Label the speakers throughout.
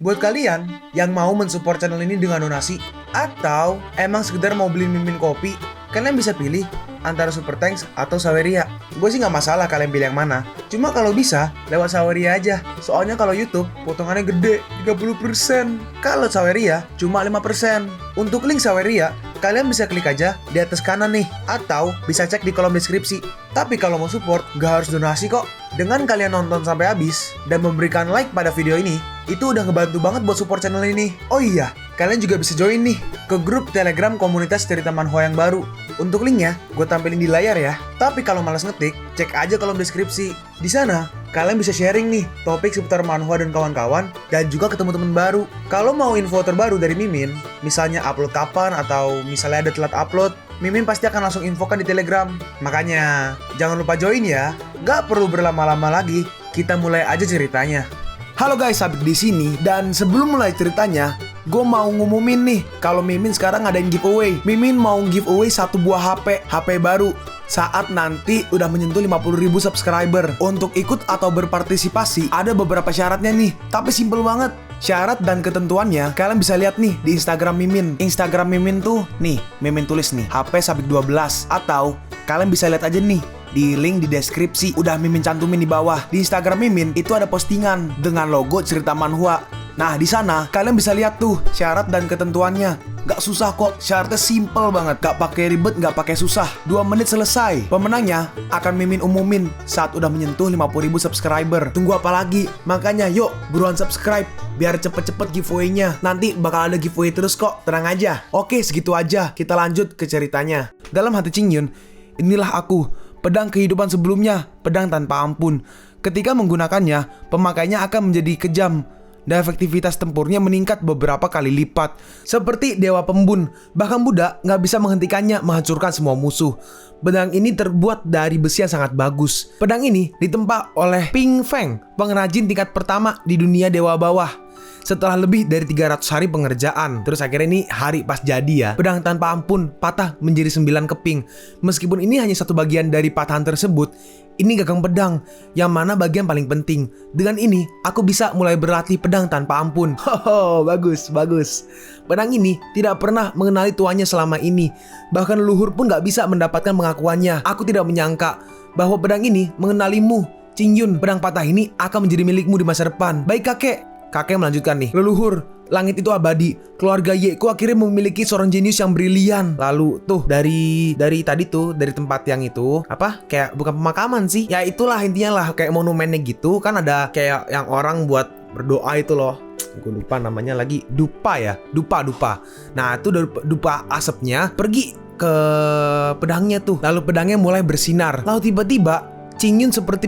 Speaker 1: Buat kalian yang mau mensupport channel ini dengan donasi, atau emang sekedar mau beli mimin kopi, kalian bisa pilih antara Super Thanks atau Saweria. Gue sih nggak masalah kalian pilih yang mana. Cuma kalau bisa, lewat Saweria aja. Soalnya kalau YouTube, potongannya gede, 30%. Kalau Saweria, cuma 5%. Untuk link Saweria, kalian bisa klik aja di atas kanan nih. Atau bisa cek di kolom deskripsi. Tapi kalau mau support, nggak harus donasi kok. Dengan kalian nonton sampai habis, dan memberikan like pada video ini, itu udah ngebantu banget buat support channel ini. Oh iya, kalian juga bisa join nih ke grup Telegram komunitas cerita manhwa yang baru. Untuk linknya, gue tampilin di layar ya. Tapi kalau malas ngetik, cek aja kolom deskripsi. Di sana, kalian bisa sharing nih topik seputar manhwa dan kawan-kawan, dan juga ketemu teman baru. Kalau mau info terbaru dari Mimin, misalnya upload kapan atau misalnya ada telat upload, Mimin pasti akan langsung infokan di Telegram. Makanya, jangan lupa join ya. Gak perlu berlama-lama lagi, kita mulai aja ceritanya. Halo guys, Sabik di sini, dan sebelum mulai ceritanya, gue mau ngumumin nih kalau Mimin sekarang ngadain giveaway. Mimin mau giveaway satu buah HP baru saat nanti udah menyentuh 50.000 subscriber. Untuk ikut atau berpartisipasi ada beberapa syaratnya nih, tapi simple banget. Syarat dan ketentuannya kalian bisa lihat nih di Instagram Mimin. Instagram Mimin tuh nih, Mimin tulis nih HP Sabik 12, atau kalian bisa lihat aja nih di link di deskripsi, udah Mimin cantumin di bawah. Di Instagram Mimin itu ada postingan dengan logo cerita manhwa. Nah, di sana kalian bisa lihat tuh syarat dan ketentuannya. Gak susah kok, syaratnya simple banget. Gak pakai ribet, gak pakai susah. 2 menit selesai. Pemenangnya akan Mimin umumin saat udah menyentuh 50.000 subscriber. Tunggu apa lagi? Makanya yuk, buruan subscribe biar cepet-cepet giveaway-nya. Nanti bakal ada giveaway terus kok, tenang aja. Oke, segitu aja. Kita lanjut ke ceritanya. Dalam hati Qingyun, inilah aku, pedang kehidupan sebelumnya, pedang tanpa ampun. Ketika menggunakannya, pemakainya akan menjadi kejam dan efektivitas tempurnya meningkat beberapa kali lipat. Seperti Dewa Pembun, bahkan Buddha nggak bisa menghentikannya, menghancurkan semua musuh. Pedang ini terbuat dari besi yang sangat bagus. Pedang ini ditempa oleh Ping Feng, pengrajin tingkat pertama di dunia Dewa Bawah. Setelah lebih dari 300 hari pengerjaan, terus akhirnya ini hari pas jadi ya, pedang tanpa ampun patah menjadi 9 keping. Meskipun ini hanya satu bagian dari patahan tersebut, ini gagang pedang, yang mana bagian paling penting. Dengan ini, aku bisa mulai berlatih pedang tanpa ampun. Hoho, bagus. Pedang ini tidak pernah mengenali tuannya selama ini. Bahkan leluhur pun gak bisa mendapatkan pengakuannya. Aku tidak menyangka bahwa pedang ini mengenalimu, Qingyun. Pedang patah ini akan menjadi milikmu di masa depan. Baik kakek. Kakek melanjutkan nih, leluhur, langit itu abadi. Keluarga Yeku akhirnya memiliki seorang jenius yang brilian. Lalu tuh dari tadi tuh, dari tempat yang itu, apa? Kayak bukan pemakaman sih. Ya itulah intinya lah, kayak monumennya gitu. Kan ada kayak yang orang buat berdoa itu loh. Gue lupa namanya lagi. Dupa ya? Dupa. Nah itu dupa asapnya pergi ke pedangnya tuh. Lalu pedangnya mulai bersinar. Lalu tiba-tiba Qingyun seperti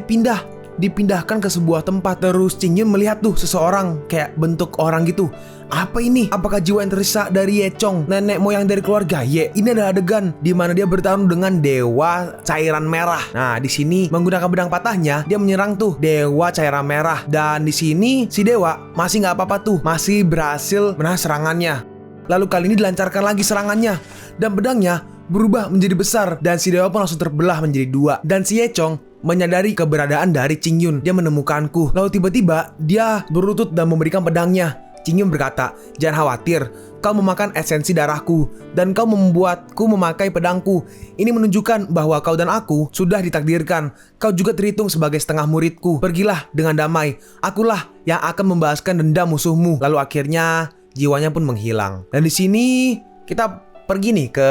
Speaker 1: dipindahkan ke sebuah tempat. Terus Qingyun melihat tuh seseorang, kayak bentuk orang gitu. Apa ini? Apakah jiwa yang tersisa dari Yechong, nenek moyang dari keluarga Ye? Ini adalah adegan di mana dia bertarung dengan dewa cairan merah. Nah, di sini menggunakan pedang patahnya, dia menyerang tuh dewa cairan merah. Dan di sini si dewa masih nggak apa-apa tuh, masih berhasil menahan serangannya. Lalu kali ini dilancarkan lagi serangannya, dan pedangnya berubah menjadi besar, dan si dewa pun langsung terbelah menjadi 2. Dan si Yechong menyadari keberadaan dari Qingyun. Dia menemukanku. Lalu tiba-tiba dia berlutut dan memberikan pedangnya. Qingyun berkata, "Jangan khawatir, kau memakan esensi darahku dan kau membuatku memakai pedangku. Ini menunjukkan bahwa kau dan aku sudah ditakdirkan. Kau juga terhitung sebagai setengah muridku. Pergilah dengan damai. Akulah yang akan membalaskan dendam musuhmu." Lalu akhirnya jiwanya pun menghilang. Dan di sini kita pergi nih ke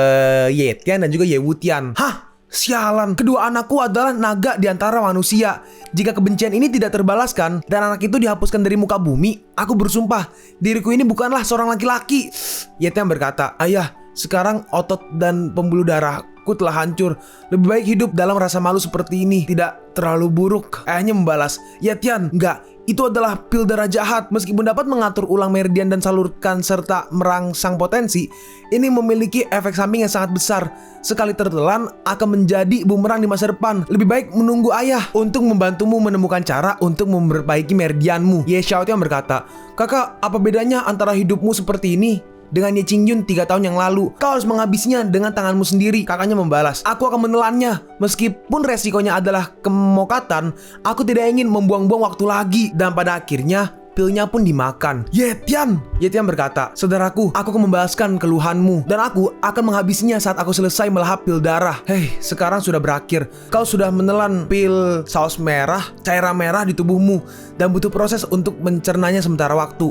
Speaker 1: Ye Tian dan juga Ye Wutian. Hah? Sialan, kedua anakku adalah naga di antara manusia. Jika kebencian ini tidak terbalaskan dan anak itu dihapuskan dari muka bumi, aku bersumpah diriku ini bukanlah seorang laki-laki. Yetian berkata, "Ayah, sekarang otot dan pembuluh darahku telah hancur. Lebih baik hidup dalam rasa malu seperti ini. Tidak terlalu buruk." Ayahnya membalas, "Yetian, enggak. Itu adalah pil darah jahat. Meskipun dapat mengatur ulang meridian dan salurkan serta merangsang potensi, ini memiliki efek samping yang sangat besar. Sekali tertelan akan menjadi bumerang di masa depan. Lebih baik menunggu ayah untuk membantumu menemukan cara untuk memperbaiki meridianmu." Ye Xiaotian berkata, "Kakak, apa bedanya antara hidupmu seperti ini dengan Ye Qingyun 3 tahun yang lalu? Kau harus menghabisinya dengan tanganmu sendiri." Kakaknya membalas, "Aku akan menelannya. Meskipun resikonya adalah kemokatan, aku tidak ingin membuang-buang waktu lagi." Dan pada akhirnya pilnya pun dimakan. Ye Tian berkata, "Saudaraku, aku akan membalaskan keluhanmu dan aku akan menghabisinya saat aku selesai melahap pil darah." Hei, sekarang sudah berakhir. Kau sudah menelan pil saus merah, cairan merah di tubuhmu dan butuh proses untuk mencernanya sementara waktu.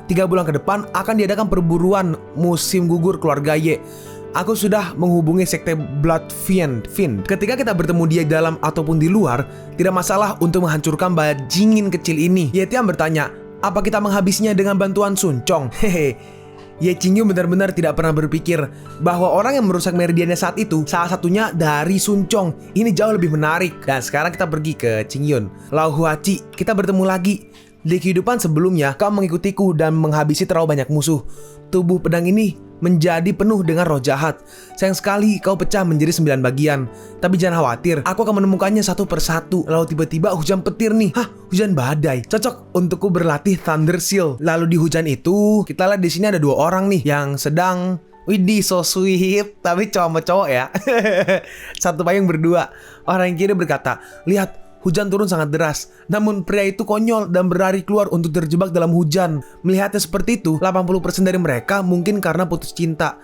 Speaker 1: 3 bulan ke depan akan diadakan perburuan musim gugur keluarga Ye. Aku sudah menghubungi sekte Blood Fiend. Ketika kita bertemu dia dalam ataupun di luar, tidak masalah untuk menghancurkan bajingin kecil ini. Ye Tian bertanya, apa kita menghabisnya dengan bantuan Sun Chong? Hehe. Ye Qingyun benar-benar tidak pernah berpikir bahwa orang yang merusak meridiannya saat itu salah satunya dari Sun Chong. Ini jauh lebih menarik. Dan sekarang kita pergi ke Qingyun. Lao Huaci, kita bertemu lagi. Di kehidupan sebelumnya, kau mengikutiku dan menghabisi terlalu banyak musuh. Tubuh pedang ini menjadi penuh dengan roh jahat. Sayang sekali kau pecah menjadi 9 bagian. Tapi jangan khawatir, aku akan menemukannya satu persatu. Lalu tiba-tiba hujan petir nih. Hujan badai. Cocok untukku berlatih Thunder Seal. Lalu di hujan itu, kita lihat di sini ada 2 orang nih yang sedang widih, so sweet. Tapi cowok-cowok ya. Satu payung berdua. Orang yang kiri berkata, "Lihat, hujan turun sangat deras. Namun pria itu konyol dan berlari keluar untuk terjebak dalam hujan." Melihatnya seperti itu, 80% dari mereka mungkin karena putus cinta.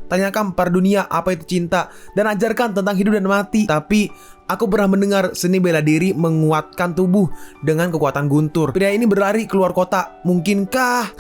Speaker 1: Tanyakan pada dunia apa itu cinta dan ajarkan tentang hidup dan mati. Tapi aku pernah mendengar seni bela diri menguatkan tubuh dengan kekuatan guntur. Pria ini berlari keluar kota. Mungkinkah?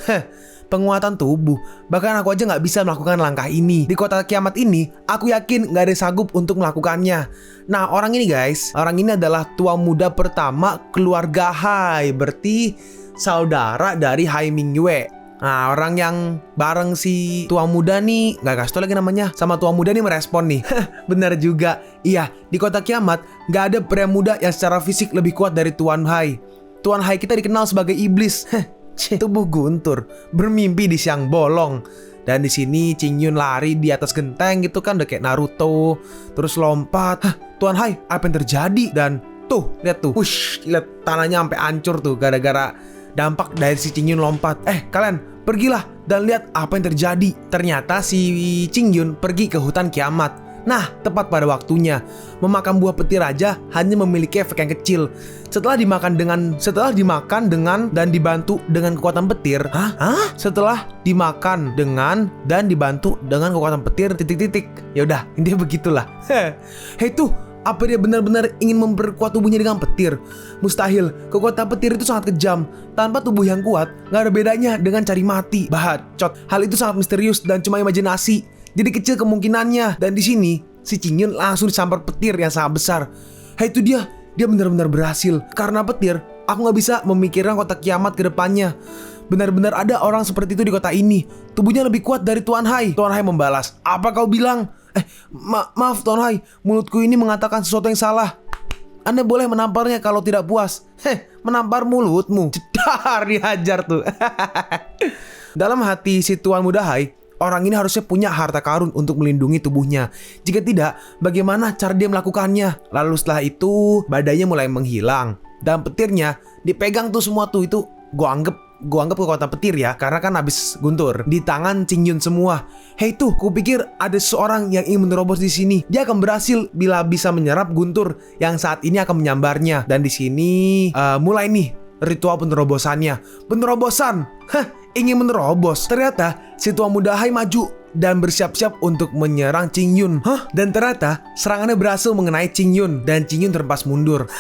Speaker 1: Penguatan tubuh. Bahkan aku aja gak bisa melakukan langkah ini. Di kota kiamat ini, aku yakin gak ada yang sanggup untuk melakukannya. Nah, orang ini guys, orang ini adalah tua muda pertama keluarga Hai. Berarti saudara dari Hai Mingyue. Nah, orang yang bareng si tua muda nih, gak kasih tau lagi namanya, sama tua muda nih merespon nih. Benar juga. Iya, di kota kiamat gak ada pria muda yang secara fisik lebih kuat dari Tuan Hai. Tuan Hai kita dikenal sebagai iblis. Tubuh guntur, bermimpi di siang bolong. Dan di sini Qingyun lari di atas genteng gitu kan, udah kayak Naruto. Terus lompat. Tuan Hai, apa yang terjadi? Dan tuh, lihat tuh. Lihat tanahnya sampai hancur tuh gara-gara dampak dari si Qingyun lompat. Kalian pergilah dan lihat apa yang terjadi. Ternyata si Qingyun pergi ke hutan kiamat. Nah, tepat pada waktunya. Memakan buah petir aja hanya memiliki efek yang kecil. Setelah dimakan dengan dan dibantu dengan kekuatan petir. Setelah dimakan dengan dan dibantu dengan kekuatan petir ... Ya udah, intinya begitulah. Hei tuh, apa dia benar-benar ingin memperkuat tubuhnya dengan petir? Mustahil, kekuatan petir itu sangat kejam. Tanpa tubuh yang kuat, gak ada bedanya dengan cari mati. Bacot, hal itu sangat misterius dan cuma imajinasi. Jadi kecil kemungkinannya. Dan di sini si Qingyun langsung disambar petir yang sangat besar. Hei itu dia benar-benar berhasil. Karena petir, aku gak bisa memikirkan kota kiamat ke depannya. Benar-benar ada orang seperti itu di kota ini. Tubuhnya lebih kuat dari Tuan Hai. Tuan Hai membalas, apa kau bilang? Maaf Tuan Hai, mulutku ini mengatakan sesuatu yang salah. Anda boleh menamparnya kalau tidak puas. Menampar mulutmu. Cedar, dihajar tuh. Dalam hati si Tuan Muda Hai, orang ini harusnya punya harta karun untuk melindungi tubuhnya. Jika tidak, bagaimana cara dia melakukannya? Lalu setelah itu, badainya mulai menghilang. Dan petirnya dipegang tuh semua tuh. Itu gue anggap kekuatan petir ya, karena kan habis guntur di tangan Qingyun semua. Hei tuh, kupikir ada seseorang yang ingin menerobos di sini. Dia akan berhasil bila bisa menyerap guntur yang saat ini akan menyambarnya. Dan di sini mulai nih ritual penerobosannya. Penerobosan, ingin menerobos. Ternyata si Tua Muda Hai maju dan bersiap-siap untuk menyerang Qingyun. Dan ternyata serangannya berhasil mengenai Qingyun dan Qingyun terhempas mundur.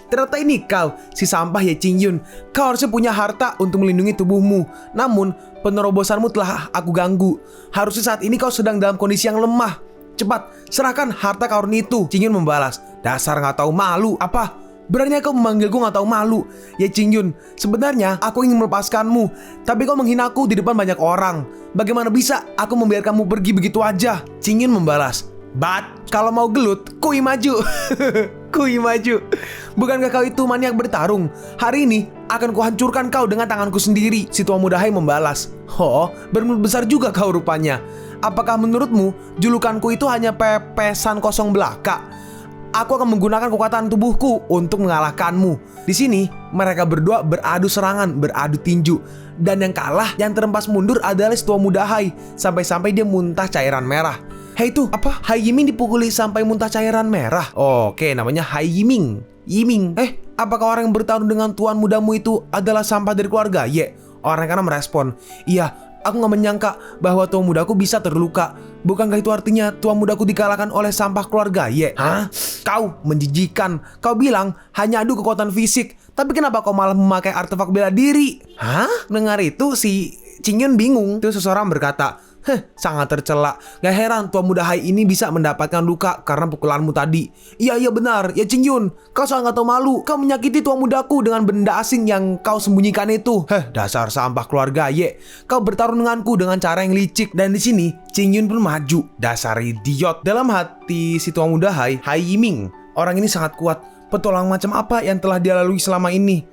Speaker 1: Ternyata ini kau, si sampah ya Qingyun. Kau harusnya punya harta untuk melindungi tubuhmu. Namun penerobosanmu telah aku ganggu. Harusnya saat ini kau sedang dalam kondisi yang lemah. Cepat, serahkan harta karun itu. Qingyun membalas, dasar gak tahu malu. Apa? Beraninya kau memanggilku gak tahu malu? Ya Qingyun, sebenarnya aku ingin melepaskanmu, tapi kau menghinaku di depan banyak orang. Bagaimana bisa aku membiarkanmu pergi begitu aja? Qingyun membalas, "But, kalau mau gelut, kui maju." Kui maju. Bukankah kau itu maniak bertarung? Hari ini akan kuhancurkan kau dengan tanganku sendiri. Si Tua Muda Hai membalas, bermulut besar juga kau rupanya. Apakah menurutmu julukanku itu hanya pepesan kosong belaka? Aku akan menggunakan kekuatan tubuhku untuk mengalahkanmu. Di sini mereka berdua beradu serangan, beradu tinju. Dan yang kalah, yang terhempas mundur adalah si Tua Muda Hai. Sampai-sampai dia muntah cairan merah. Hei itu, apa? Hai Yiming dipukuli sampai muntah cairan merah? Oke, namanya Hai Yiming. apakah orang yang bertarung dengan tuan mudamu itu adalah sampah dari keluarga Ye? Orang karena merespon, iya, aku gak menyangka bahwa tuan mudaku bisa terluka. Bukankah itu artinya tuan mudaku dikalahkan oleh sampah keluarga Ye? Hah? Kau menjijikan. Kau bilang hanya adu kekuatan fisik, tapi kenapa kau malah memakai artefak bela diri? Hah? Dengar itu si Qingyun bingung. Terus seseorang berkata, sangat tercela. Gak heran tuan muda Hai ini bisa mendapatkan luka karena pukulanmu tadi. Iya benar, ya Qingyun, kau sangat tahu malu. Kau menyakiti tuan mudaku dengan benda asing yang kau sembunyikan itu. Dasar sampah keluarga Ye. Kau bertarung denganku dengan cara yang licik. Dan di sini Qingyun pun maju. Dasar idiot. Dalam hati si tuan muda Hai Yiming, orang ini sangat kuat. Petualang macam apa yang telah dia lalui selama ini?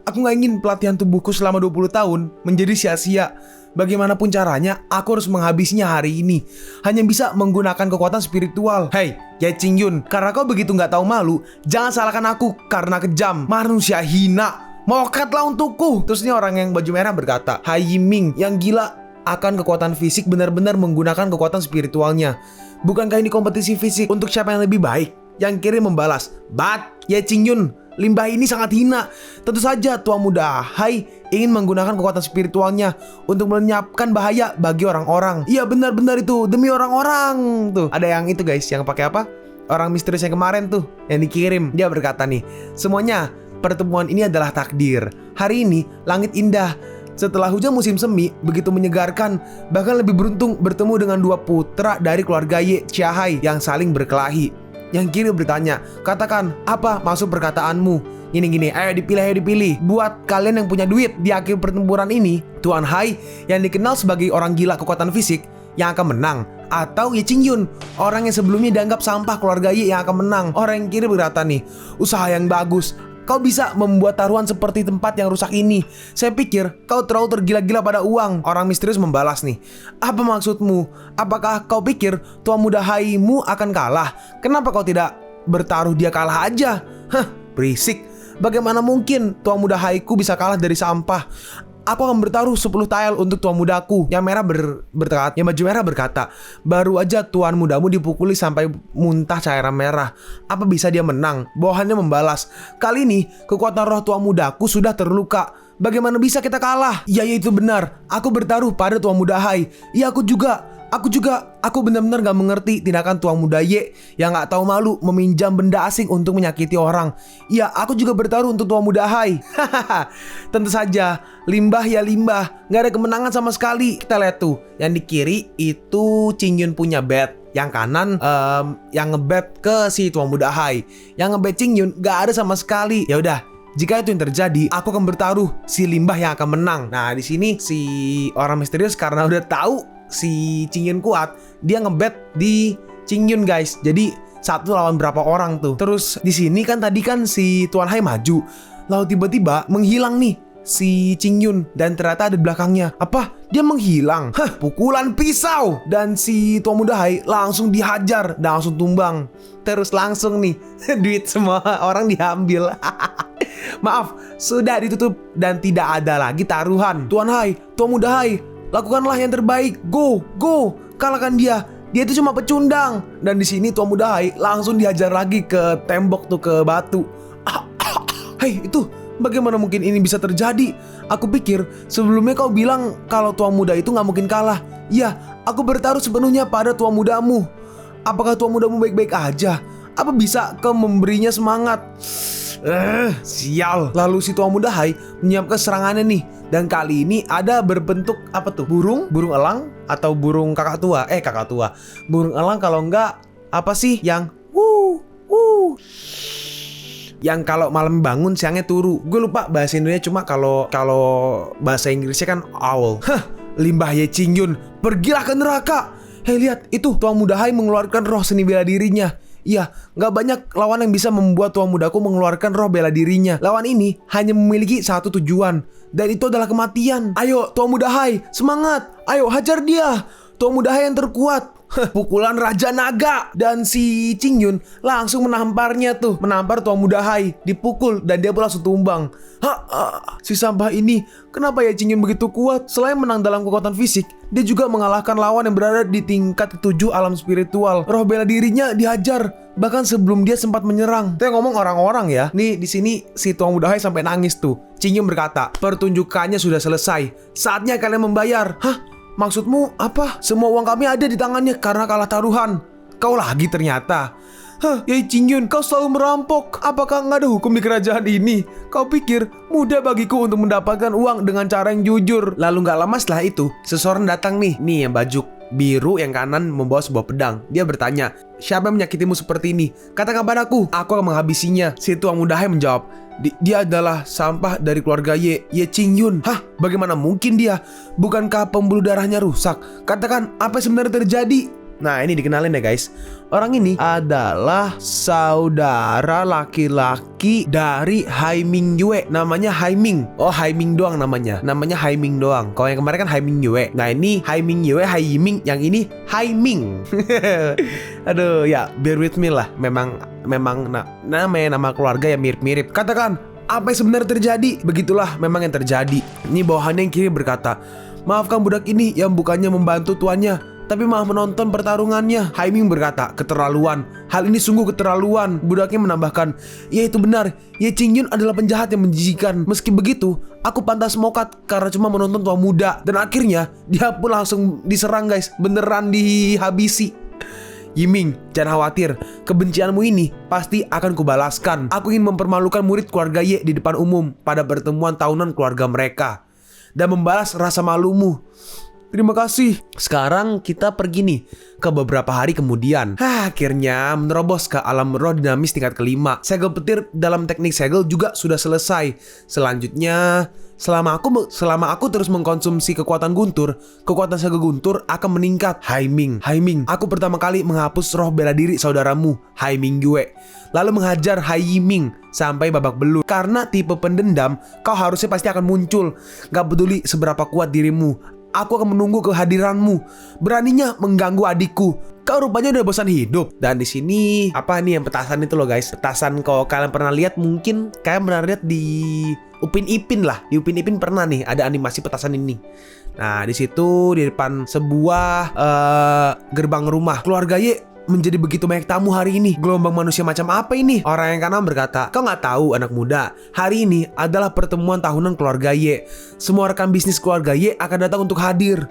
Speaker 1: Aku gak ingin pelatihan tubuhku selama 20 tahun menjadi sia-sia. Bagaimanapun caranya, aku harus menghabisinya hari ini. Hanya bisa menggunakan kekuatan spiritual. Hei, ya Qingyun, karena kau begitu gak tahu malu, jangan salahkan aku karena kejam. Manusia hina, mokatlah untukku. Terus ini orang yang baju merah berkata, Hai Yiming yang gila akan kekuatan fisik benar-benar menggunakan kekuatan spiritualnya. Bukankah ini kompetisi fisik untuk siapa yang lebih baik? Yang kiri membalas, Bat, ya Qingyun, limbah ini sangat hina. Tentu saja tuan muda Hai ingin menggunakan kekuatan spiritualnya untuk melenyapkan bahaya bagi orang-orang. Iya benar-benar itu, demi orang-orang. Tuh, ada yang itu guys, yang pakai apa? Orang misterius yang kemarin tuh, yang dikirim. Dia berkata nih, semuanya pertemuan ini adalah takdir. Hari ini langit indah. Setelah hujan musim semi begitu menyegarkan, bahkan lebih beruntung bertemu dengan dua putra dari keluarga Ye Chiahai yang saling berkelahi. Yang kiri bertanya, katakan apa maksud perkataanmu? Gini, ayo dipilih. Buat kalian yang punya duit di akhir pertempuran ini, Tuan Hai yang dikenal sebagai orang gila kekuatan fisik yang akan menang, atau Ye Qingyun, orang yang sebelumnya dianggap sampah keluarga Ye yang akan menang. Orang yang kiri berkata nih, usaha yang bagus. Kau bisa membuat taruhan seperti tempat yang rusak ini. Saya pikir kau terlalu tergila-gila pada uang. Orang misterius membalas nih, apa maksudmu? Apakah kau pikir tuan muda Haimu akan kalah? Kenapa kau tidak bertaruh dia kalah aja? Berisik. Bagaimana mungkin tuan muda Haiku bisa kalah dari sampah? Aku akan bertaruh 10 tael untuk tuan mudaku. Yang merah berkata, yang baju merah berkata, baru aja tuan mudamu dipukuli sampai muntah cairan merah. Apa bisa dia menang? Bawahannya membalas, kali ini kekuatan roh tuan mudaku sudah terluka. Bagaimana bisa kita kalah? Ya itu benar. Aku bertaruh pada tuan muda Hai. Ya aku juga. Aku benar-benar gak mengerti tindakan tuan muda Ye yang gak tahu malu meminjam benda asing untuk menyakiti orang. Ya, aku juga bertaruh untuk tuan muda Hai. Tentu saja, limbah ya limbah, gak ada kemenangan sama sekali. Kita lihat tuh, yang di kiri itu Qingyun punya bet. Yang kanan yang ngebet ke si tuan muda Hai. Yang ngebet Qingyun gak ada sama sekali. Ya udah, jika itu yang terjadi, aku akan bertaruh si limbah yang akan menang. Nah, di sini si orang misterius karena udah tahu si Qingyun kuat, dia ngebet di Qingyun guys. Jadi satu lawan berapa orang tuh. Terus di sini kan tadi kan si Tuan Hai maju, lalu tiba-tiba menghilang nih si Qingyun dan ternyata ada di belakangnya. Apa? Dia menghilang. Pukulan pisau dan si Tuan muda Hai langsung dihajar dan langsung tumbang. Terus langsung nih duit semua orang diambil. Maaf, sudah ditutup dan tidak ada lagi taruhan. Tuan Hai, Tuan muda Hai, lakukanlah yang terbaik. Go, kalahkan dia. Dia itu cuma pecundang. Dan di sini tuan muda Hai langsung dihajar lagi ke tembok tuh, ke batu. Hei, itu bagaimana mungkin ini bisa terjadi? Aku pikir sebelumnya kau bilang kalau tuan muda itu gak mungkin kalah. Ya, aku bertaruh sepenuhnya pada tuan mudamu. Apakah tuan mudamu baik-baik aja? Apa bisa kau memberinya semangat? Sial. Lalu si tuan muda Hai menyiapkan serangannya nih. Dan kali ini ada berbentuk apa tuh? Burung elang atau burung kakak tua? Kakak tua. Burung elang kalau enggak apa sih yang yang kalau malam bangun siangnya turu. Gue lupa bahasa Indonesia, cuma kalau bahasa Inggrisnya kan owl. Limbah Ye Qingyun, pergilah ke neraka. Hei lihat, itu tuan muda Hai mengeluarkan roh seni bela dirinya. Iya, gak banyak lawan yang bisa membuat tuan mudaku mengeluarkan roh bela dirinya. Lawan ini hanya memiliki satu tujuan, dan itu adalah kematian. Ayo tuan muda Hai, semangat. Ayo hajar dia. Tuan muda Hai yang terkuat.
Speaker 2: Pukulan Raja Naga. Dan si Qingyun langsung menamparnya tuh. Menampar Tuan Muda Hai. Dipukul dan dia pun langsung tumbang. Si sampah ini, kenapa ya Qingyun begitu kuat? Selain menang dalam kekuatan fisik, dia juga mengalahkan lawan yang berada di tingkat ke-7 alam spiritual. Roh bela dirinya dihajar, bahkan sebelum dia sempat menyerang. Itu yang ngomong orang-orang ya. Nih di sini si Tuan Muda Hai sampai nangis tuh. Qingyun berkata, pertunjukannya sudah selesai. Saatnya kalian membayar. Maksudmu apa? Semua uang kami ada di tangannya karena kalah taruhan. Kau lagi ternyata. Yai Qingyun, kau selalu merampok. Apakah nggak ada hukum di kerajaan ini? Kau pikir mudah bagiku untuk mendapatkan uang dengan cara yang jujur? Lalu nggak lama setelah itu, seseorang datang nih yang baju biru yang kanan membawa sebuah pedang. Dia bertanya, siapa yang menyakitimu seperti ini? Katakan padaku, aku akan menghabisinya. Si Tuan Muda Hai menjawab, dia adalah sampah dari keluarga Ye Qingyun. Bagaimana mungkin dia? Bukankah pembuluh darahnya rusak? Katakan, apa yang sebenarnya terjadi? Nah, ini dikenalin ya guys. Orang ini adalah saudara laki-laki dari Hai Mingyue. Namanya Hai Ming. Oh, Hai Ming doang namanya. Namanya Hai Ming doang. Kalau yang kemarin kan Hai Mingyue. Nah, ini Hai Mingyue, Hai Yiming. Yang ini Hai Ming. Aduh, ya bear with me lah. Memang namanya nama keluarga yang mirip-mirip. Katakan, apa yang sebenarnya terjadi? Begitulah memang yang terjadi. Ini bawahannya yang kiri berkata, maafkan budak ini yang bukannya membantu tuannya, tapi malah menonton pertarungannya. Hai Ming berkata, keterlaluan. Hal ini sungguh keterlaluan. Budaknya menambahkan, ya itu benar. Ye Qingyun adalah penjahat yang menjijikan. Meski begitu, aku pantas mokat karena cuma menonton tua muda. Dan akhirnya, dia pun langsung diserang guys. Beneran dihabisi. Yiming, jangan khawatir. Kebencianmu ini pasti akan kubalaskan. Aku ingin mempermalukan murid keluarga Ye di depan umum pada pertemuan tahunan keluarga mereka. Dan membalas rasa malumu. Terima kasih. Sekarang kita pergi nih ke beberapa hari kemudian. Akhirnya menerobos ke alam roh dinamis tingkat kelima. Segel petir dalam teknik segel juga sudah selesai. Selanjutnya, selama aku terus mengkonsumsi kekuatan guntur, kekuatan segel guntur akan meningkat. Hai Ming, aku pertama kali menghapus roh bela diri saudaramu, Hai Mingyue. Lalu menghajar Hai Yiming sampai babak belur. Karena tipe pendendam, kau harusnya pasti akan muncul. Gak peduli seberapa kuat dirimu, aku akan menunggu kehadiranmu. Beraninya mengganggu adikku. Kau rupanya udah bosan hidup. Dan di sini apa nih yang petasan itu loh guys. Petasan kalau kalian pernah lihat, mungkin kalian pernah lihat di Upin Ipin lah. Di Upin Ipin pernah nih ada animasi petasan ini. Nah di situ di depan sebuah gerbang rumah keluarga Ye menjadi begitu banyak tamu hari ini. Gelombang manusia macam apa ini? Orang yang kanan berkata, kau nggak tahu anak muda, hari ini adalah pertemuan tahunan keluarga Ye. Semua rekan bisnis keluarga Ye akan datang untuk hadir.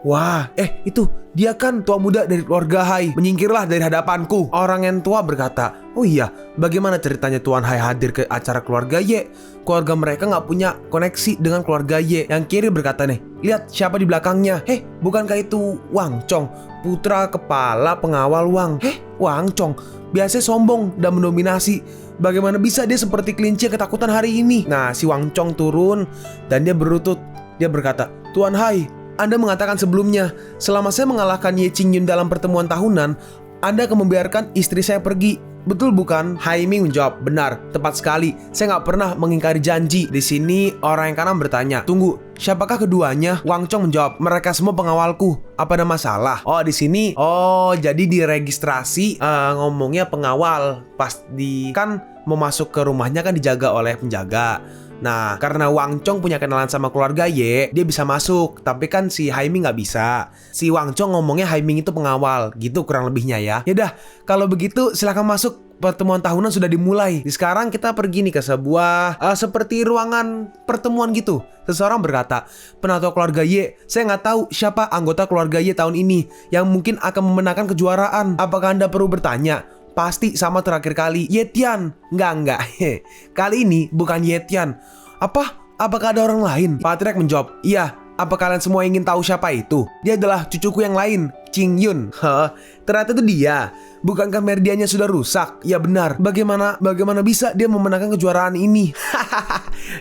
Speaker 2: Wah, itu dia kan tua muda dari keluarga Hai. Menyingkirlah dari hadapanku. Orang yang tua berkata, oh iya, bagaimana ceritanya Tuan Hai hadir ke acara keluarga Ye? Keluarga mereka nggak punya koneksi dengan keluarga Ye. Yang kiri berkata nih, lihat siapa di belakangnya. Bukankah itu Wang Chong, putra kepala pengawal Wang? Wang Chong biasanya sombong dan mendominasi. Bagaimana bisa dia seperti kelinci yang ketakutan hari ini? Nah, si Wang Chong turun dan dia berlutut. Dia berkata, Tuan Hai, Anda mengatakan sebelumnya, selama saya mengalahkan Ye Qingyun dalam pertemuan tahunan, Anda akan membiarkan istri saya pergi. Betul bukan? Hai Ming menjawab, benar, tepat sekali. Saya nggak pernah mengingkari janji. Di sini orang yang kanan bertanya, tunggu, siapakah keduanya? Wang Chong menjawab, mereka semua pengawalku. Apa ada masalah? Oh di sini, jadi di registrasi ngomongnya pengawal. Pas kan mau masuk ke rumahnya kan dijaga oleh penjaga. Nah, karena Wang Chong punya kenalan sama keluarga Ye, dia bisa masuk. Tapi kan si Hai Ming nggak bisa. Si Wang Chong ngomongnya Hai Ming itu pengawal. Gitu kurang lebihnya ya. Yaudah, kalau begitu silakan masuk. Pertemuan tahunan sudah dimulai. Sekarang kita pergi nih ke sebuah seperti ruangan pertemuan gitu. Seseorang berkata, penatua keluarga Ye, saya nggak tahu siapa anggota keluarga Ye tahun ini yang mungkin akan memenangkan kejuaraan. Apakah Anda perlu bertanya? Pasti sama terakhir kali, Ye Tian. Enggak. Kali ini bukan Ye Tian. Apakah ada orang lain? Patrick menjawab, iya. Apa kalian semua ingin tahu siapa itu? Dia adalah cucuku yang lain, Qingyun. Ternyata itu dia. Bukankah meridiannya sudah rusak? Ya benar. Bagaimana bisa dia memenangkan kejuaraan ini?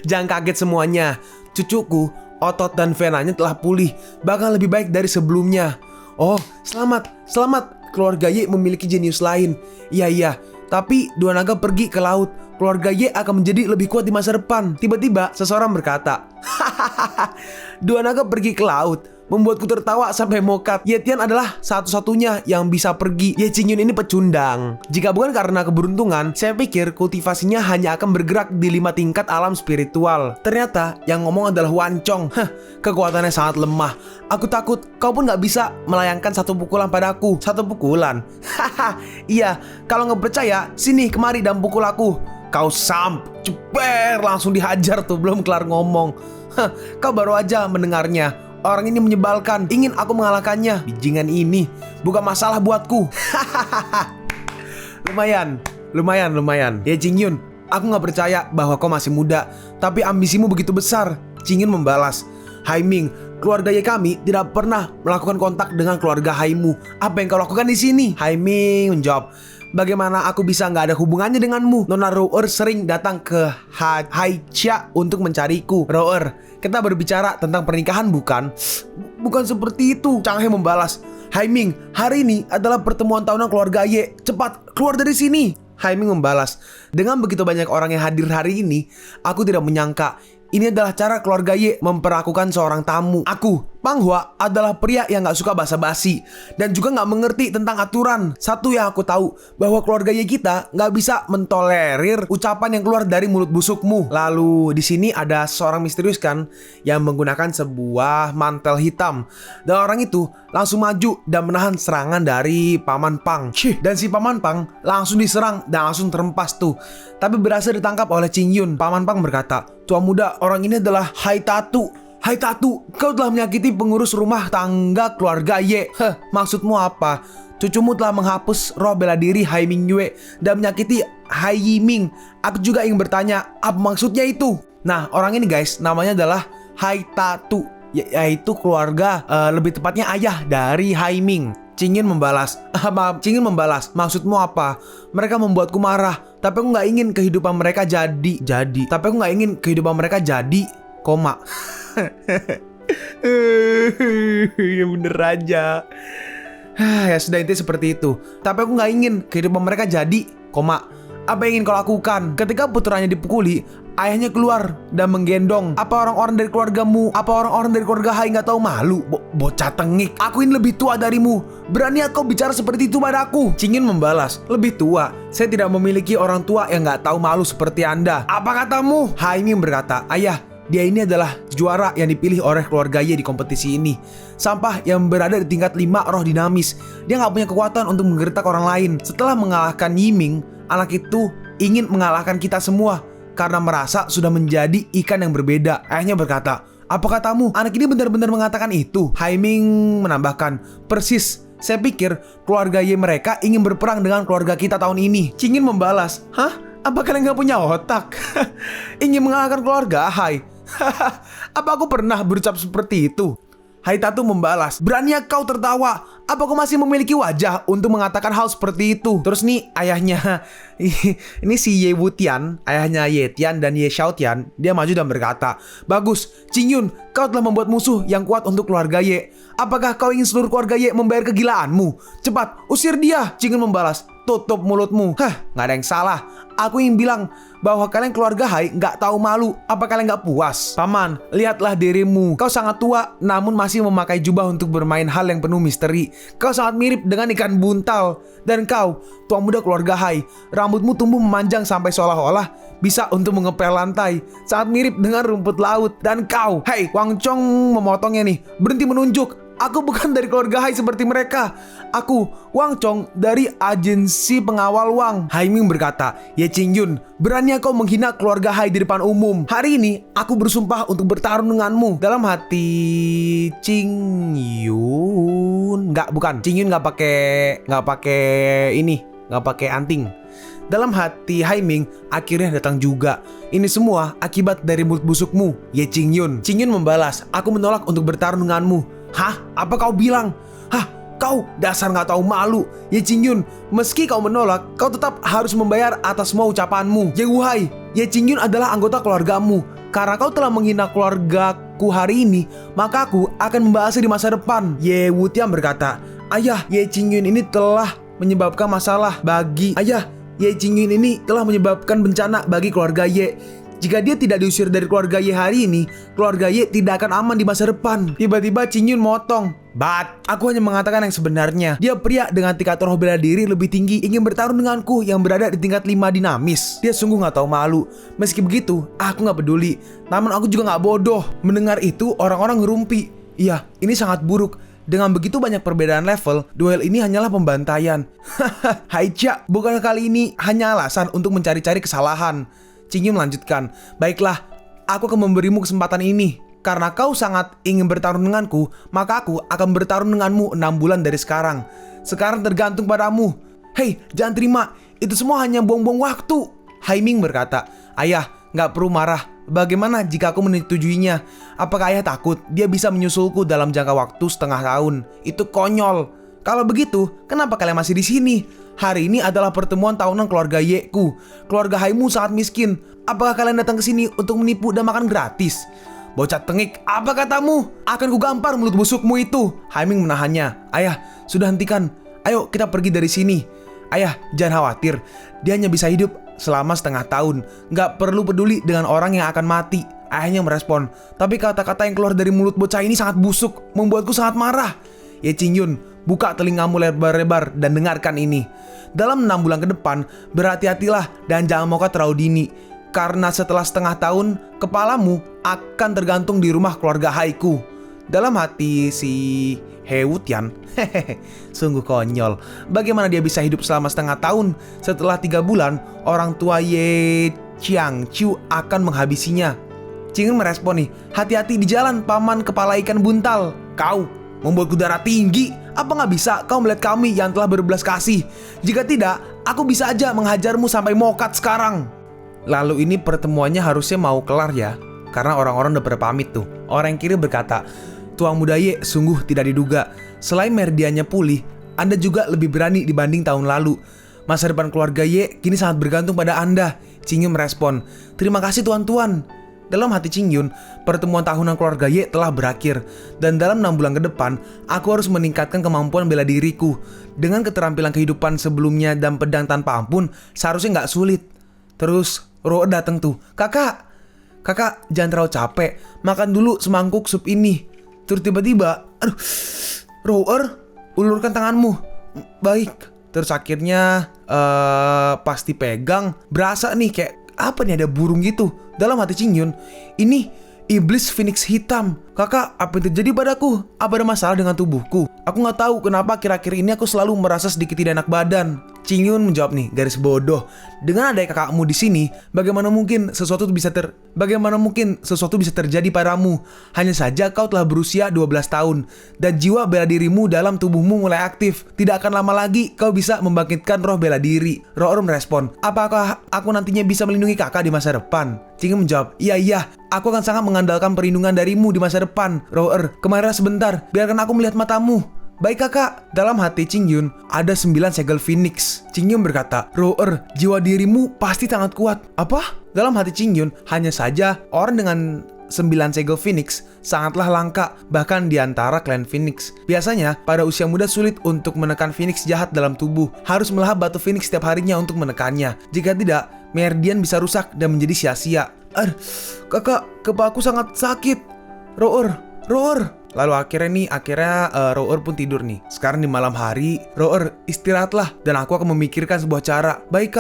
Speaker 2: Jangan kaget semuanya. Cucuku, otot dan venanya telah pulih, bahkan lebih baik dari sebelumnya. Oh, selamat. Keluarga Ye memiliki jenius lain. Iya. Tapi dua naga pergi ke laut. Keluarga Ye akan menjadi lebih kuat di masa depan. Tiba-tiba seseorang berkata, dua naga pergi ke laut. membuatku tertawa sampai mokat. Ye Tian adalah satu-satunya yang bisa pergi. Ye Qingyun ini pecundang. Jika bukan karena keberuntungan, saya pikir kultivasinya hanya akan bergerak di 5 tingkat alam spiritual. Ternyata yang ngomong adalah Wan Chong. Kekuatannya sangat lemah. Aku takut kau pun gak bisa melayangkan satu pukulan padaku. Satu pukulan? Haha, iya. Kalau nggak percaya, sini kemari dan pukul aku. Kau ceper, langsung dihajar tuh, belum kelar ngomong. Kau baru aja mendengarnya. Orang ini menyebalkan, ingin aku mengalahkannya. Bijingan ini bukan masalah buatku. Lumayan. Ye Qingyun, aku nggak percaya bahwa kau masih muda, tapi ambisimu begitu besar. Qingyun membalas, Haiming, keluarga Ye kami tidak pernah melakukan kontak dengan keluarga Haimu. Apa yang kau lakukan di sini? Haiming menjawab, bagaimana aku bisa nggak ada hubungannya denganmu? Nona Roer sering datang ke Haicha untuk mencariku. Roer, kita berbicara tentang pernikahan bukan? Bukan seperti itu. Chang He membalas, Haiming, hari ini adalah pertemuan tahunan keluarga Ye. Cepat keluar dari sini. Haiming membalas, dengan begitu banyak orang yang hadir hari ini, aku tidak menyangka ini adalah cara keluarga Ye memperlakukan seorang tamu. Aku, Pang Hua, adalah pria yang gak suka basa-basi dan juga gak mengerti tentang aturan. Satu yang aku tahu, bahwa keluarga Ye kita gak bisa mentolerir ucapan yang keluar dari mulut busukmu. Lalu di sini ada seorang misterius kan yang menggunakan sebuah mantel hitam. Dan orang itu langsung maju dan menahan serangan dari Paman Pang. Dan si Paman Pang langsung diserang dan langsung terempas tuh. Tapi berhasil ditangkap oleh Qingyun. Paman Pang berkata, "Tua muda, orang ini adalah Hai Tatu. Hai Tatu, kau telah menyakiti pengurus rumah tangga keluarga Ye. Maksudmu apa? Cucumu telah menghapus roh bela diri Hai Ming Yue dan menyakiti Hai Yiming. Aku juga ingin bertanya, apa maksudnya itu?" Nah, orang ini guys, namanya adalah Hai Tatu, yaitu keluarga, lebih tepatnya ayah dari Hai Ming. Qingyun membalas, maksudmu apa? Mereka membuatku marah, tapi aku nggak ingin kehidupan mereka jadi, koma. Ya bener aja. Ya sudah, intinya seperti itu. Tapi aku nggak ingin kehidupan mereka jadi, koma. Apa yang ingin kau lakukan? Ketika putranya dipukuli, ayahnya keluar dan menggendong. Apa orang-orang dari keluargamu, apa orang-orang dari keluarga Hai nggak tahu malu? Bocah tengik. Aku ini lebih tua darimu. Berani kau bicara seperti itu padaku? Qingyun membalas, lebih tua. Saya tidak memiliki orang tua yang nggak tahu malu seperti Anda. Apa katamu? Hai Ming berkata, ayah, dia ini adalah juara yang dipilih oleh keluarga Ye di kompetisi ini. Sampah yang berada di tingkat 5 roh dinamis. Dia nggak punya kekuatan untuk menggertak orang lain. Setelah mengalahkan Yiming, anak itu ingin mengalahkan kita semua karena merasa sudah menjadi ikan yang berbeda. Ayahnya berkata, apa katamu? Anak ini benar-benar mengatakan itu? Hai Ming menambahkan, persis. Saya pikir keluarga Ye mereka ingin berperang dengan keluarga kita tahun ini. Qingyun membalas, hah? Apa kalian gak punya otak? Ingin mengalahkan keluarga Hai? Apa aku pernah berucap seperti itu? Hai Tatu membalas, berani kau tertawa? Apa kau masih memiliki wajah untuk mengatakan hal seperti itu? Terus nih ayahnya, ini si Ye Wutian, ayahnya Ye Tian dan Ye Xiaotian, dia maju dan berkata, bagus, Qingyun, kau telah membuat musuh yang kuat untuk keluarga Ye. Apakah kau ingin seluruh keluarga Ye membayar kegilaanmu? Cepat, usir dia. Qingyun membalas, tutup mulutmu. Gak ada yang salah. Aku ingin bilang bahwa kalian keluarga Hai gak tahu malu. Apa kalian gak puas? Paman, lihatlah dirimu. Kau sangat tua, namun masih memakai jubah untuk bermain hal yang penuh misteri. Kau sangat mirip dengan ikan buntal. Dan kau, tua muda keluarga Hai, rambutmu tumbuh memanjang sampai seolah-olah bisa untuk mengepel lantai. Sangat mirip dengan rumput laut. Dan kau, hei, Wang Chong memotongnya nih, berhenti menunjuk. Aku bukan dari keluarga Hai seperti mereka. Aku, Wang Chong, dari agensi pengawal Wang. Hai Ming berkata, Ye Qingyun, berani kau menghina keluarga Hai di depan umum. Hari ini, aku bersumpah untuk bertarung denganmu. Dalam hati Qingyun, Qingyun nggak pakai anting. Dalam hati Hai Ming akhirnya datang juga. Ini semua akibat dari mulut busukmu, Ye Qingyun. Qingyun membalas, aku menolak untuk bertarung denganmu. Hah? Apa kau bilang? Hah? Kau dasar gak tahu malu. Ye Qingyun, meski kau menolak, kau tetap harus membayar atas semua ucapanmu. Ye Wuhai, Ye Qingyun adalah anggota keluargamu. Karena kau telah menghina keluargaku hari ini, maka aku akan membalasnya di masa depan. Ye Wutian berkata, ayah, Ye Qingyun ini telah menyebabkan masalah bagi Ye Qingyun ini telah menyebabkan bencana bagi keluarga Ye. Jika dia tidak diusir dari keluarga Ye hari ini, keluarga Ye tidak akan aman di masa depan. Tiba-tiba Qingyun motong. But, aku hanya mengatakan yang sebenarnya. Dia pria dengan tingkat roh bela diri lebih tinggi ingin bertarung denganku yang berada di tingkat 5 dinamis. Dia sungguh gak tahu malu. Meski begitu, aku gak peduli. Namun aku juga gak bodoh. Mendengar itu, orang-orang ngerumpi. Iya, ini sangat buruk. Dengan begitu banyak perbedaan level, duel ini hanyalah pembantaian. Hahaha, Haicha, bukan kali ini hanya alasan untuk mencari-cari kesalahan. Qingyun melanjutkan, baiklah, aku akan memberimu kesempatan ini. Karena kau sangat ingin bertarung denganku, maka aku akan bertarung denganmu 6 bulan dari sekarang. Sekarang tergantung padamu. Hei, jangan terima, itu semua hanya buang-buang waktu. Haiming berkata, ayah, gak perlu marah. Bagaimana jika aku menyetujuinya? Apakah ayah takut dia bisa menyusulku dalam jangka waktu setengah tahun? Itu konyol. Kalau begitu, kenapa kalian masih di sini? Hari ini adalah pertemuan tahunan keluarga Ye-ku. Keluarga Haimu sangat miskin. Apakah kalian datang ke sini untuk menipu dan makan gratis? Bocah tengik, apa katamu? Akan kugampar mulut busukmu itu. Haiming menahannya. Ayah, sudah hentikan. Ayo kita pergi dari sini. Ayah, jangan khawatir. Dia hanya bisa hidup selama setengah tahun. Gak perlu peduli dengan orang yang akan mati. Ayahnya merespon. Tapi kata-kata yang keluar dari mulut bocah ini sangat busuk, membuatku sangat marah. Ye Qingyun, buka telingamu lebar-lebar dan dengarkan ini. Dalam 6 bulan ke depan, berhati-hatilah dan jangan mau terlalu dini. Karena setelah setengah tahun, kepalamu akan tergantung di rumah keluarga Haiku. Dalam hati si He Wutian, hehehe, sungguh konyol. Bagaimana dia bisa hidup selama setengah tahun? Setelah 3 bulan, orang tua Ye Qiangqiu akan menghabisinya. Qingyun merespon nih, hati-hati di jalan paman kepala ikan buntal. Kau membuatku darah tinggi. Apa nggak bisa kau melihat kami yang telah berbelas kasih? Jika tidak, aku bisa aja menghajarmu sampai mokat sekarang. Lalu ini pertemuannya harusnya mau kelar ya, karena orang-orang udah pada pamit tuh. Orang yang kiri berkata, Tuan Muda Ye sungguh tidak diduga. Selain meridiannya pulih, Anda juga lebih berani dibanding tahun lalu. Masa depan keluarga Ye kini sangat bergantung pada Anda. Qingyun merespon, terima kasih tuan-tuan. Dalam hati Qingyun, pertemuan tahunan keluarga Ye telah berakhir. Dan dalam 6 bulan ke depan, aku harus meningkatkan kemampuan bela diriku. Dengan keterampilan kehidupan sebelumnya dan pedang tanpa ampun, seharusnya nggak sulit. Terus Roer datang tuh. Kakak, jangan terlalu capek. Makan dulu semangkuk sup ini. Terus tiba-tiba, aduh, Roer, ulurkan tanganmu. Baik. Terus akhirnya pas dipegang, berasa nih kayak apa nih, ada burung gitu. Dalam hati Qingyun, ini iblis Phoenix hitam. Kakak, apa yang terjadi padaku? Apa ada masalah dengan tubuhku? Aku nggak tahu kenapa akhir-akhir ini aku selalu merasa sedikit tidak enak badan. Qingyun menjawab nih, garis bodoh. Dengan adanya kakakmu di sini, bagaimana mungkin sesuatu bisa terjadi padamu? Hanya saja kau telah berusia 12 tahun dan jiwa bela dirimu dalam tubuhmu mulai aktif. Tidak akan lama lagi kau bisa membangkitkan roh bela diri. Roer merespon, apakah aku nantinya bisa melindungi kakak di masa depan? Qingyun menjawab, iya, aku akan sangat mengandalkan perlindungan darimu di masa depan. Roer, kemarilah sebentar, biarkan aku melihat matamu. Baik kakak. Dalam hati Qingyun ada 9 segel Phoenix. Qingyun berkata, Roer, jiwa dirimu pasti sangat kuat. Apa? Dalam hati Qingyun, hanya saja orang dengan 9 segel Phoenix sangatlah langka, bahkan di antara klan Phoenix. Biasanya, pada usia muda sulit untuk menekan Phoenix jahat dalam tubuh. Harus melahap batu Phoenix setiap harinya untuk menekannya. Jika tidak, meridian bisa rusak dan menjadi sia-sia. Kakak, kepalaku sangat sakit. Roer. Lalu akhirnya Roer pun tidur nih. Sekarang di malam hari, Roer istirahatlah dan aku akan memikirkan sebuah cara. Baik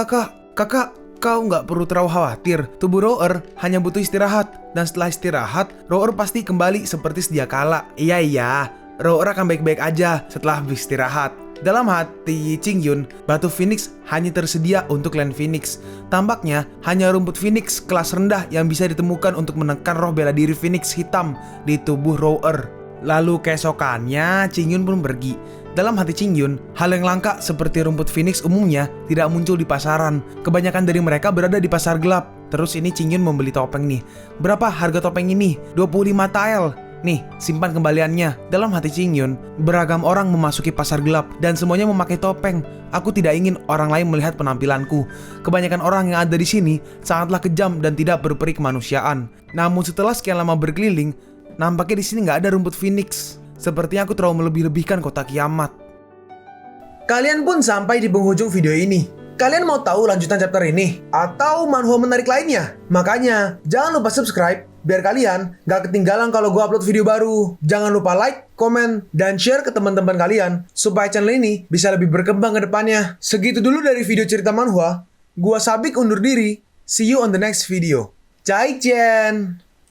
Speaker 2: kakak, kau nggak perlu terlalu khawatir. Tubuh Roer hanya butuh istirahat. Dan setelah istirahat, Roer pasti kembali seperti sedia kala. Iya, Roer akan baik-baik aja setelah istirahat. Dalam hati Qingyun, batu Phoenix hanya tersedia untuk klan Phoenix. Tampaknya hanya rumput Phoenix kelas rendah yang bisa ditemukan untuk menekan roh bela diri Phoenix hitam di tubuh Roer. Lalu keesokannya Qingyun pun pergi. Dalam hati Qingyun, hal yang langka seperti rumput Phoenix umumnya tidak muncul di pasaran. Kebanyakan dari mereka berada di pasar gelap. Terus ini Qingyun membeli topeng nih. Berapa harga topeng ini? 25 tael. Nih, simpan kembaliannya. Dalam hati Qingyun, beragam orang memasuki pasar gelap dan semuanya memakai topeng. Aku tidak ingin orang lain melihat penampilanku. Kebanyakan orang yang ada di sini sangatlah kejam dan tidak berperi kemanusiaan. Namun setelah sekian lama berkeliling, nampaknya di sini nggak ada rumput Phoenix. Sepertinya aku terlalu melebih-lebihkan kota kiamat. Kalian pun sampai di penghujung video ini.
Speaker 1: Kalian mau tahu lanjutan chapter ini? Atau manhwa menarik lainnya? Makanya, jangan lupa subscribe biar kalian gak ketinggalan kalau gue upload video baru. Jangan lupa like, komen, dan share ke teman-teman kalian supaya channel ini bisa lebih berkembang ke depannya. Segitu dulu dari video cerita manhwa. Gua Sabik undur diri. See you on the next video. Zaijian!